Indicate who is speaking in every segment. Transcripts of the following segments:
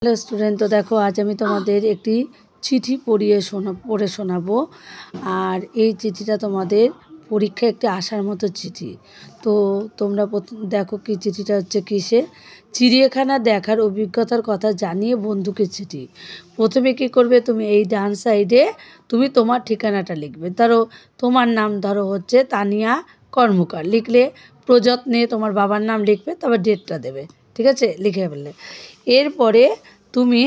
Speaker 1: Hello student, তো দেখো আজ আমি তোমাদের একটি চিঠি পড়ে শোনাবো। আর এই চিঠিটা তোমাদের পরীক্ষায় একটি আসার মতো চিঠি। তো তোমরা দেখো কি চিঠিটা হচ্ছে কিসের, চিড়িয়াখানা দেখার অভিজ্ঞতার কথা জানিয়ে বন্ধুকে চিঠি। প্রথমে কি করবে, তুমি এই ডান সাইডে তুমি তোমার ঠিকানাটা লিখবে। ধরো তোমার নাম ধরো হচ্ছে তানিয়া কর্মকার, লিখলে প্রযত্নে তোমার বাবার নাম লিখবে, তারপর ডেটটা দেবে। ঠিক আছে, লিখে ফেললে এরপরে তুমি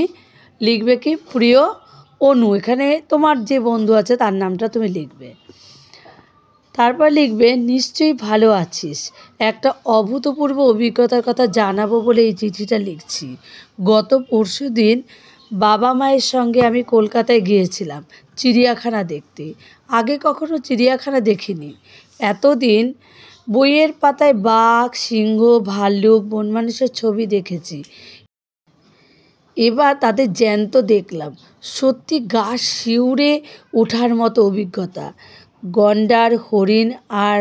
Speaker 1: লিখবে কি প্রিয় অনু, এখানে তোমার যে বন্ধু আছে তার নামটা তুমি লিখবে। তারপর লিখবে নিশ্চয়ই ভালো আছিস, একটা অভূতপূর্ব অভিজ্ঞতার কথা জানাবো বলে এই চিঠিটা লিখছি। গত পরশুদিন বাবা মায়ের সঙ্গে আমি কলকাতায় গিয়েছিলাম চিড়িয়াখানা দেখতে। আগে কখনো চিড়িয়াখানা দেখিনি। এতদিন বইয়ের পাতায় বাঘ, সিংহ, ভাল্লুক, বন মানুষের ছবি দেখেছি, এবার তাদের জ্যান্ত দেখলাম। সত্যি গা শিউরে ওঠার মতো অভিজ্ঞতা। গন্ডার, হরিণ আর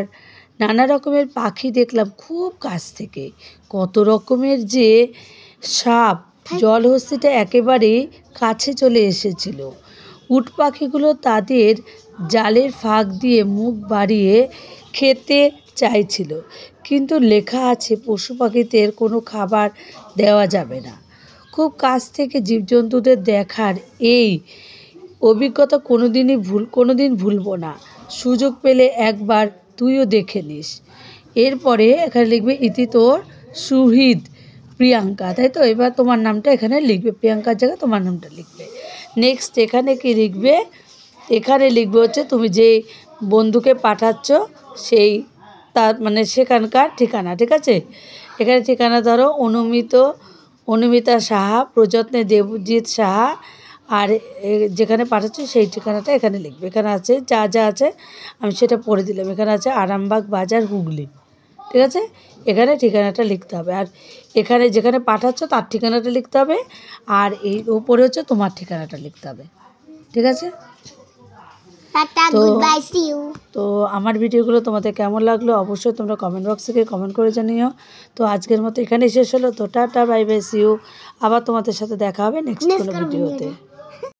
Speaker 1: নানা রকমের পাখি দেখলাম খুব কাছ থেকে। কত রকমের যে সাপ, জলহস্তিটা একেবারেই কাছে চলে এসেছিল। উট পাখিগুলো তাদের জালের ফাঁক দিয়ে মুখ বাড়িয়ে খেতে চাইছিল, কিন্তু লেখা আছে পশু পাখিদের কোনো খাবার দেওয়া যাবে না। খুব কাছ থেকে জীবজন্তুদের দেখার এই অভিজ্ঞতা কোনোদিন ভুলবো না। সুযোগ পেলে একবার তুইও দেখে নিস। এরপরে এখানে লিখবে ইতি তোর সুহৃদ প্রিয়াঙ্কা, তাই তো? এবার তোমার নামটা এখানে লিখবে, প্রিয়াঙ্কার জায়গায় তোমার নামটা লিখবে। নেক্সট এখানে কি লিখবে, এখানে লিখবে হচ্ছে তুমি যে বন্ধুকে পাঠাচ্ছ সেই তার মানে সেখানকার ঠিকানা। ঠিক আছে, এখানে ঠিকানা ধরো অনুমিতা সাহা, প্রযত্নে দেবজিৎ সাহা, আর যেখানে পাঠাচ্ছি সেই ঠিকানাটা এখানে লিখবে। এখানে আছে যা যা আছে আমি সেটা পড়ে দিলাম। এখানে আছে আরামবাগ বাজার, হুগলি। ঠিক আছে, এখানে ঠিকানাটা লিখতে হবে, আর এখানে যেখানে পাঠাচ্ছ তার ঠিকানাটা লিখতে হবে, আর এই উপরে হচ্ছে তোমার ঠিকানাটা লিখতে হবে। ঠিক আছে, তো আমার ভিডিওগুলো তোমাদের কেমন লাগলো অবশ্যই তোমরা কমেন্ট বক্সে গিয়ে কমেন্ট করে জানিও। তো আজকের মতো এখানেই শেষ হলো। তো tata, bye bye, see you. আবার তোমাদের সাথে দেখা হবে নেক্সট কোনো ভিডিওতে।